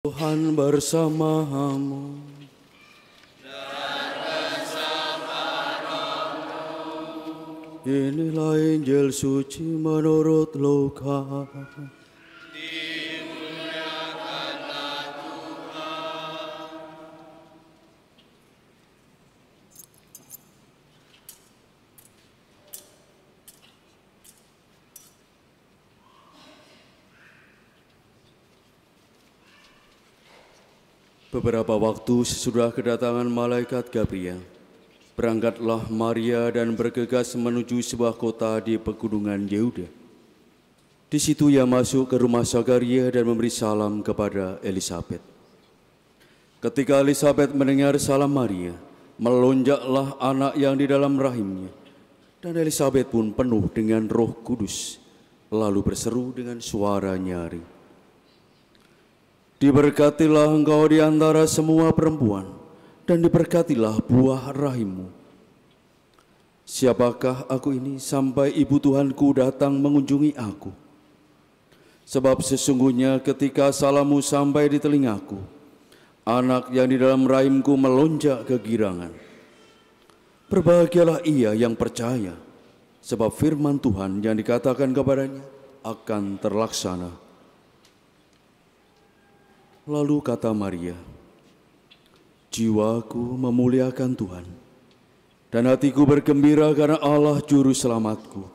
Tuhan bersamamu. Inilah Injil suci menurut Lukas. Dimuliakanlah Tuhan. Beberapa waktu sesudah kedatangan malaikat Gabriel, berangkatlah Maria dan bergegas menuju sebuah kota di pegunungan Yehuda. Di situ ia masuk ke rumah Zakaria dan memberi salam kepada Elisabet. Ketika Elisabet mendengar salam Maria, melonjaklah anak yang di dalam rahimnya, dan Elisabet pun penuh dengan Roh Kudus, lalu berseru dengan suara nyaring, "Diberkatilah engkau di antara semua perempuan, dan diberkatilah buah rahimmu. Siapakah aku ini sampai ibu Tuhanku datang mengunjungi aku? Sebab sesungguhnya ketika salammu sampai di telingaku, anak yang di dalam rahimku melonjak kegirangan. Berbahagialah ia yang percaya, sebab firman Tuhan yang dikatakan kepadanya akan terlaksana." Lalu kata Maria, "Jiwaku memuliakan Tuhan, dan hatiku bergembira karena Allah Juru Selamatku,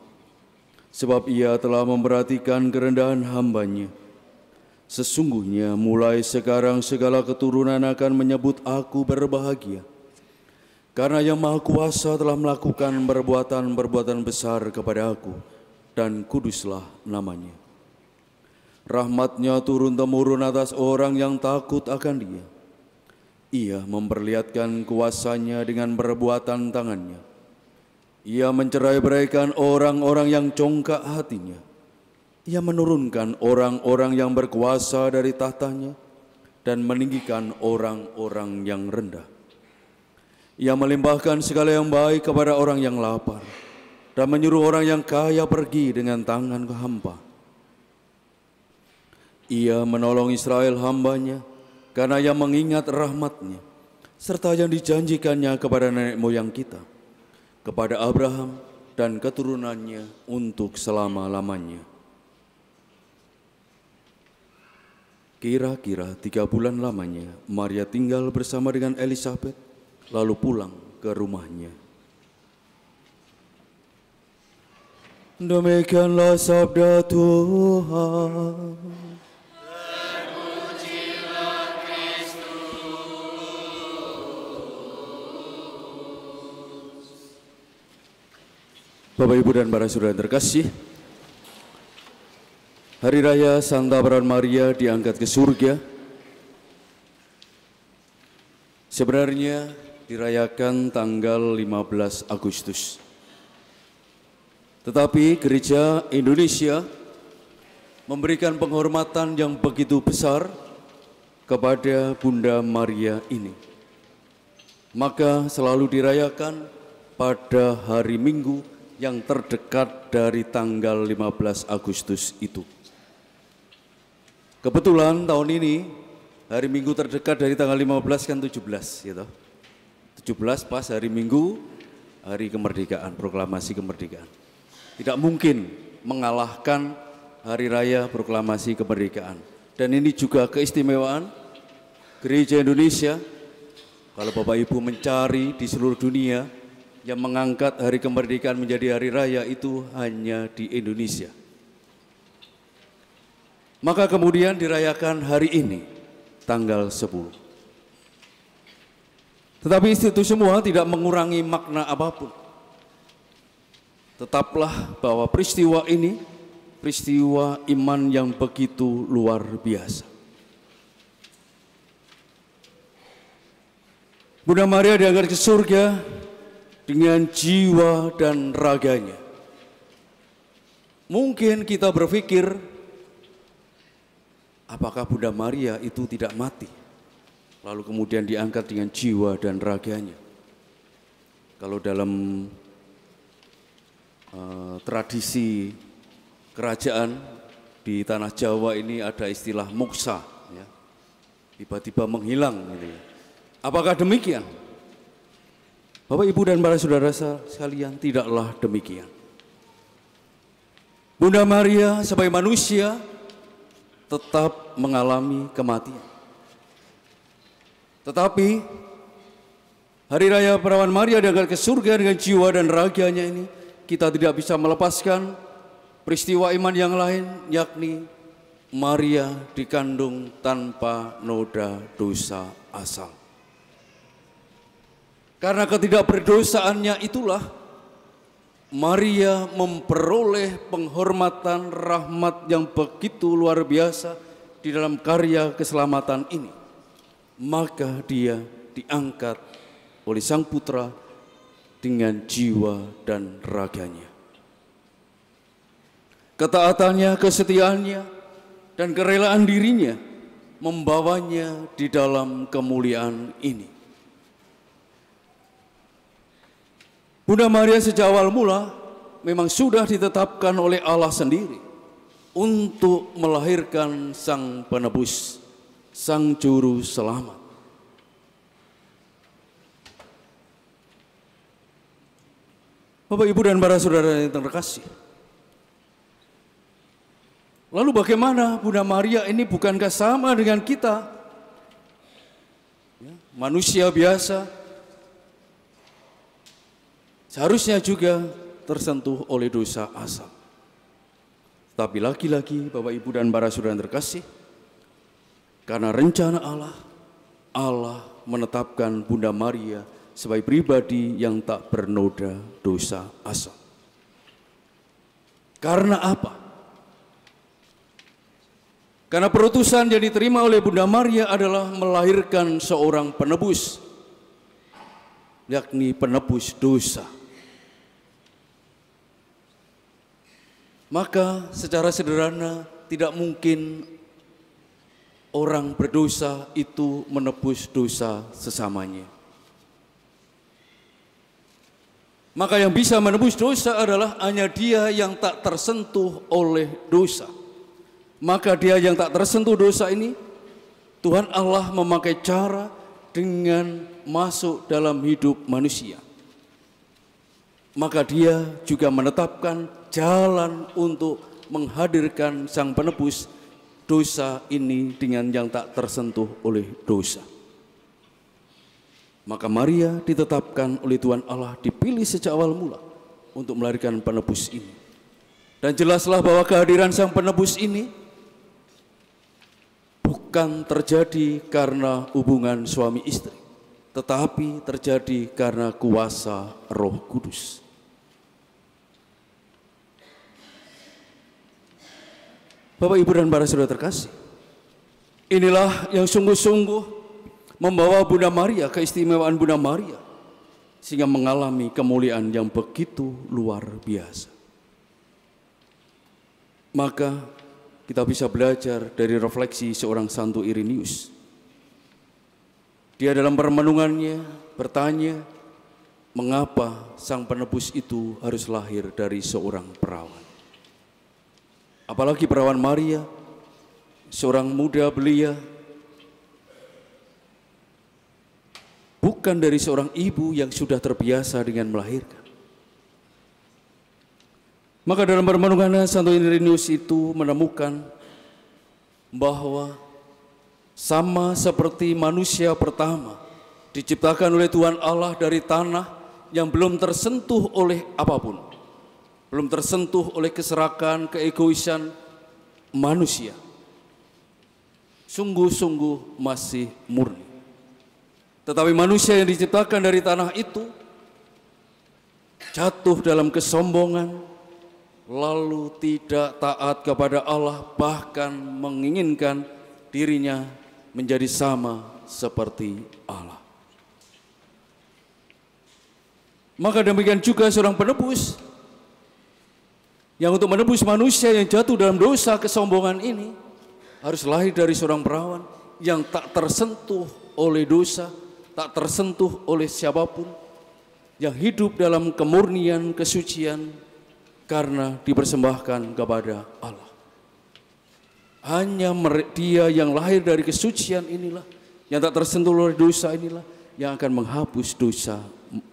sebab ia telah memperhatikan kerendahan hamba-Nya. Sesungguhnya mulai sekarang segala keturunan akan menyebut aku berbahagia, karena Yang Maha Kuasa telah melakukan perbuatan-perbuatan besar kepada aku, dan kuduslah namanya. Rahmat-Nya turun-temurun atas orang yang takut akan Dia. Ia memperlihatkan kuasa-Nya dengan perbuatan tangan-Nya. Ia mencerai-beraikan orang-orang yang congkak hatinya. Ia menurunkan orang-orang yang berkuasa dari tahtanya dan meninggikan orang-orang yang rendah. Ia melimpahkan segala yang baik kepada orang yang lapar dan menyuruh orang yang kaya pergi dengan tangan hampa. Ia menolong Israel hamba-Nya, karena Ia mengingat rahmat-Nya, serta yang dijanjikannya kepada nenek moyang kita, kepada Abraham dan keturunannya untuk selama-lamanya." Kira-kira 3 bulan lamanya, Maria tinggal bersama dengan Elisabet, lalu pulang ke rumahnya. Demikianlah sabda Tuhan. Bapak, Ibu, dan para saudara terkasih, Hari Raya Santa Peran Maria diangkat ke surga sebenarnya dirayakan tanggal 15 Agustus. Tetapi Gereja Indonesia memberikan penghormatan yang begitu besar kepada Bunda Maria ini. Maka selalu dirayakan pada hari Minggu yang terdekat dari tanggal 15 Agustus itu. Kebetulan tahun ini hari Minggu terdekat dari tanggal 15 kan 17 gitu. 17 pas hari Minggu, hari kemerdekaan, proklamasi kemerdekaan. Tidak mungkin mengalahkan hari raya proklamasi kemerdekaan. Dan ini juga keistimewaan Gereja Indonesia. Kalau Bapak Ibu mencari di seluruh dunia, yang mengangkat hari kemerdekaan menjadi hari raya itu hanya di Indonesia. Maka kemudian dirayakan hari ini, tanggal 10. Tetapi itu semua tidak mengurangi makna apapun. Tetaplah bahwa peristiwa ini, peristiwa iman yang begitu luar biasa. Bunda Maria diangkat ke surga dengan jiwa dan raganya. Mungkin kita berpikir, apakah Bunda Maria itu tidak mati, lalu kemudian diangkat dengan jiwa dan raganya? Kalau dalam tradisi kerajaan di tanah Jawa ini ada istilah moksa, ya. tiba-tiba menghilang. Gitu. Apakah demikian? Bapak, Ibu, dan para saudara sekalian, tidaklah demikian. Bunda Maria sebagai manusia tetap mengalami kematian. Tetapi hari raya Perawan Maria diangkat ke surga dengan jiwa dan raganya ini, kita tidak bisa melepaskan peristiwa iman yang lain, yakni Maria dikandung tanpa noda dosa asal. Karena ketidakberdosaannya itulah Maria memperoleh penghormatan rahmat yang begitu luar biasa di dalam karya keselamatan ini. Maka dia diangkat oleh Sang Putra dengan jiwa dan raganya. Ketaatannya, kesetiaannya, dan kerelaan dirinya membawanya di dalam kemuliaan ini. Bunda Maria sejak awal mula memang sudah ditetapkan oleh Allah sendiri untuk melahirkan Sang Penebus, Sang Juru Selamat. Bapak, Ibu, dan para saudara yang terkasih, lalu bagaimana Bunda Maria ini bukankah sama dengan kita? Manusia biasa, seharusnya juga tersentuh oleh dosa asal. Tapi lagi-lagi Bapak, Ibu, dan para saudara yang terkasih, karena rencana Allah menetapkan Bunda Maria sebagai pribadi yang tak bernoda dosa asal. Karena apa? Karena perutusan yang diterima oleh Bunda Maria adalah melahirkan seorang penebus, yakni penebus dosa. Maka secara sederhana tidak mungkin orang berdosa itu menebus dosa sesamanya. Maka yang bisa menebus dosa adalah hanya Dia yang tak tersentuh oleh dosa. Maka Dia yang tak tersentuh dosa ini, Tuhan Allah memakai cara dengan masuk dalam hidup manusia. Maka Dia juga menetapkan jalan untuk menghadirkan Sang Penebus dosa ini dengan yang tak tersentuh oleh dosa. Maka Maria ditetapkan oleh Tuhan Allah, dipilih sejak awal mula untuk melahirkan penebus ini. Dan jelaslah bahwa kehadiran Sang Penebus ini bukan terjadi karena hubungan suami istri, tetapi terjadi karena kuasa Roh Kudus. Bapak, Ibu, dan para saudara terkasih, inilah yang sungguh-sungguh membawa Bunda Maria, keistimewaan Bunda Maria, sehingga mengalami kemuliaan yang begitu luar biasa. Maka kita bisa belajar dari refleksi seorang Santo Irenaeus. Dia dalam permenungannya bertanya, mengapa Sang Penebus itu harus lahir dari seorang perawan? Apalagi perawan Maria, seorang muda belia, bukan dari seorang ibu yang sudah terbiasa dengan melahirkan. Maka dalam permenungannya Santo Irenaeus itu menemukan bahwa sama seperti manusia pertama diciptakan oleh Tuhan Allah dari tanah yang belum tersentuh oleh apapun, belum tersentuh oleh keserakan, keegoisan manusia, sungguh-sungguh masih murni. Tetapi manusia yang diciptakan dari tanah itu jatuh dalam kesombongan, lalu tidak taat kepada Allah, bahkan menginginkan dirinya menjadi sama seperti Allah. Maka demikian juga seorang penebus yang untuk menebus manusia yang jatuh dalam dosa kesombongan ini harus lahir dari seorang perawan yang tak tersentuh oleh dosa, tak tersentuh oleh siapapun, yang hidup dalam kemurnian, kesucian karena dipersembahkan kepada Allah. Hanya dia yang lahir dari kesucian inilah, yang tak tersentuh oleh dosa inilah, yang akan menghapus dosa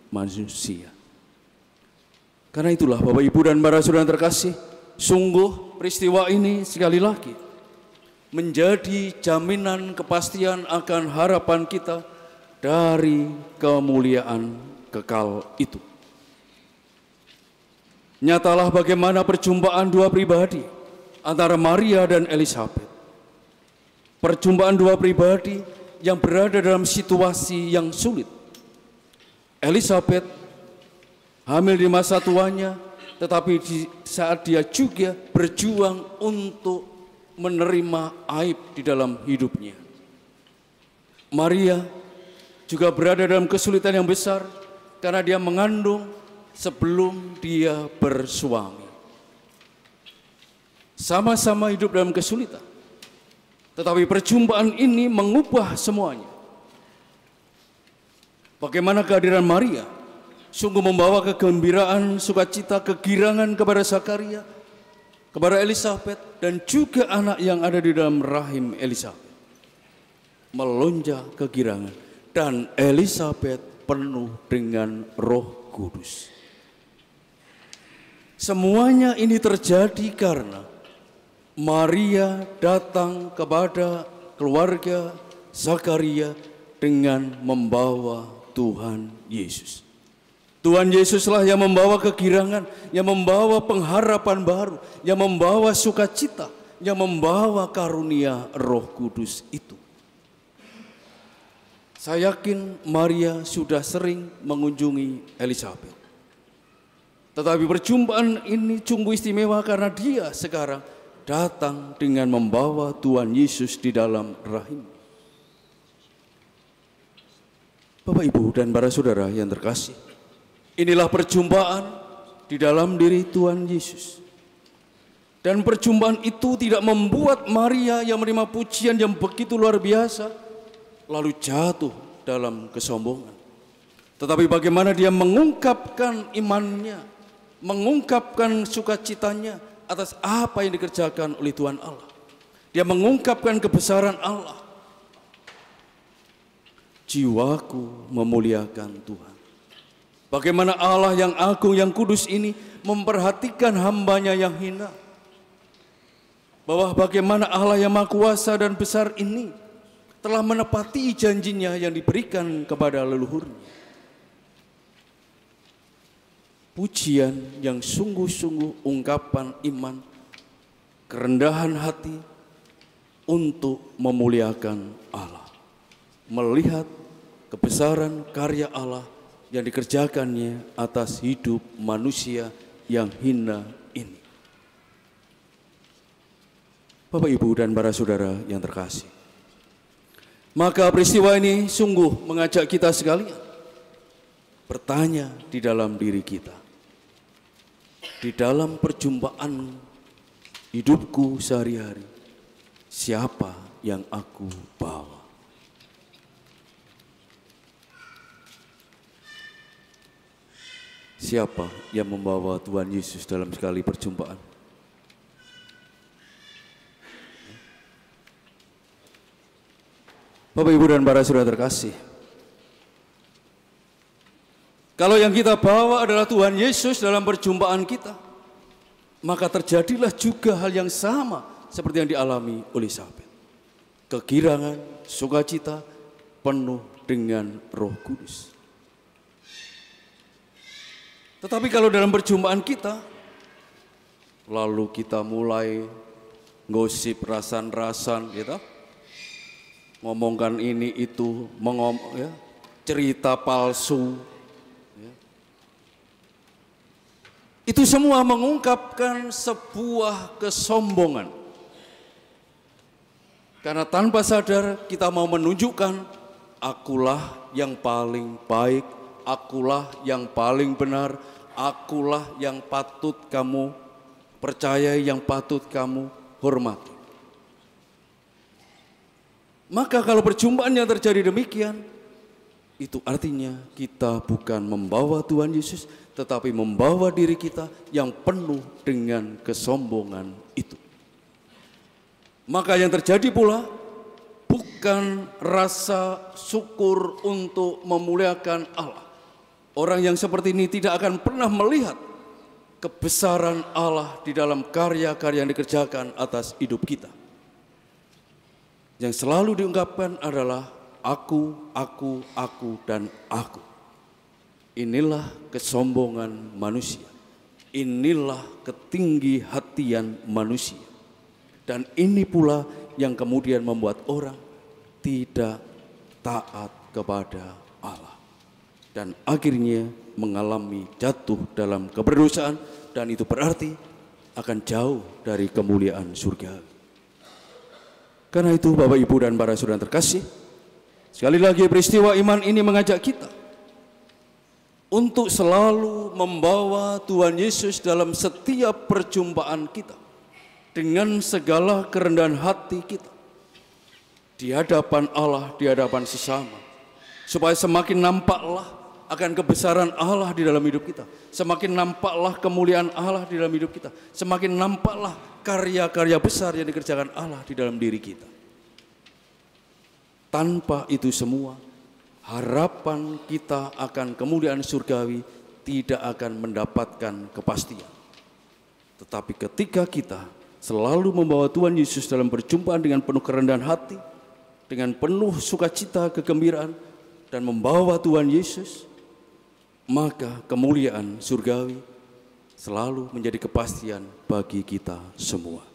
manusia. Karena itulah Bapak Ibu dan para saudara yang terkasih, sungguh peristiwa ini sekali lagi menjadi jaminan kepastian akan harapan kita dari kemuliaan kekal itu. Nyatalah bagaimana perjumpaan dua pribadi antara Maria dan Elizabeth. Perjumpaan dua pribadi yang berada dalam situasi yang sulit. Elizabeth hamil di masa tuanya, tetapi di saat dia juga berjuang untuk menerima aib di dalam hidupnya. Maria juga berada dalam kesulitan yang besar karena dia mengandung sebelum dia bersuami. Sama-sama hidup dalam kesulitan. Tetapi perjumpaan ini mengubah semuanya. Bagaimana kehadiran Maria sungguh membawa kegembiraan, sukacita, kegirangan kepada Zakaria, kepada Elizabeth, dan juga anak yang ada di dalam rahim Elizabeth. Melonjak kegirangan, dan Elizabeth penuh dengan Roh Kudus. Semuanya ini terjadi karena Maria datang kepada keluarga Zakaria dengan membawa Tuhan Yesus. Tuhan Yesuslah yang membawa kegirangan, yang membawa pengharapan baru, yang membawa sukacita, yang membawa karunia Roh Kudus itu. Saya yakin Maria sudah sering mengunjungi Elizabeth. Tetapi perjumpaan ini sungguh istimewa karena dia sekarang datang dengan membawa Tuhan Yesus di dalam rahim. Bapak, Ibu, dan para saudara yang terkasih, inilah perjumpaan di dalam diri Tuhan Yesus. Dan perjumpaan itu tidak membuat Maria yang menerima pujian yang begitu luar biasa lalu jatuh dalam kesombongan. Tetapi bagaimana dia mengungkapkan imannya, mengungkapkan sukacitanya atas apa yang dikerjakan oleh Tuhan Allah. Dia mengungkapkan kebesaran Allah. Jiwaku memuliakan Tuhan. Bagaimana Allah yang agung, yang kudus ini memperhatikan hambanya yang hina. Bahwa bagaimana Allah yang maha kuasa dan besar ini telah menepati janjinya yang diberikan kepada leluhurnya. Pujian yang sungguh-sungguh ungkapan iman, kerendahan hati untuk memuliakan Allah. Melihat kebesaran karya Allah yang dikerjakannya atas hidup manusia yang hina ini. Bapak, Ibu, dan para saudara yang terkasih, maka peristiwa ini sungguh mengajak kita sekalian bertanya di dalam diri kita. Di dalam perjumpaan hidupku sehari-hari, siapa yang aku bawa? Siapa yang membawa Tuhan Yesus dalam sekali perjumpaan? Bapak, Ibu, dan para saudara terkasih, kalau yang kita bawa adalah Tuhan Yesus dalam perjumpaan kita, maka terjadilah juga hal yang sama seperti yang dialami oleh Elizabeth. Kegirangan, sukacita, penuh dengan Roh Kudus. Tetapi kalau dalam perjumpaan kita, lalu kita mulai gosip rasan-rasan, gitu, ngomongkan ini itu, cerita palsu. Itu semua mengungkapkan sebuah kesombongan. Karena tanpa sadar kita mau menunjukkan, akulah yang paling baik, akulah yang paling benar, akulah yang patut kamu percayai, yang patut kamu hormati. Maka kalau perjumpaan yang terjadi demikian, itu artinya kita bukan membawa Tuhan Yesus, tetapi membawa diri kita yang penuh dengan kesombongan itu. maka yang terjadi pula bukan rasa syukur untuk memuliakan Allah. Orang yang seperti ini tidak akan pernah melihat kebesaran Allah di dalam karya-karya yang dikerjakan atas hidup kita. Yang selalu diungkapkan adalah aku, dan aku. Inilah kesombongan manusia. Inilah ketinggi hatian manusia. Dan ini pula yang kemudian membuat orang tidak taat kepada Allah. Dan akhirnya mengalami jatuh dalam keberdosaan. Dan itu berarti akan jauh dari kemuliaan surga. Karena itu Bapak, Ibu, dan para saudara terkasih, sekali lagi peristiwa iman ini mengajak kita untuk selalu membawa Tuhan Yesus dalam setiap perjumpaan kita dengan segala kerendahan hati kita di hadapan Allah, di hadapan sesama, supaya semakin nampaklah akan kebesaran Allah di dalam hidup kita, semakin nampaklah kemuliaan Allah di dalam hidup kita, semakin nampaklah karya-karya besar yang dikerjakan Allah di dalam diri kita. Tanpa itu semua, harapan kita akan kemuliaan surgawi tidak akan mendapatkan kepastian. Tetapi ketika kita selalu membawa Tuhan Yesus dalam perjumpaan dengan penuh kerendahan hati, dengan penuh sukacita, kegembiraan, dan membawa Tuhan Yesus, maka kemuliaan surgawi selalu menjadi kepastian bagi kita semua.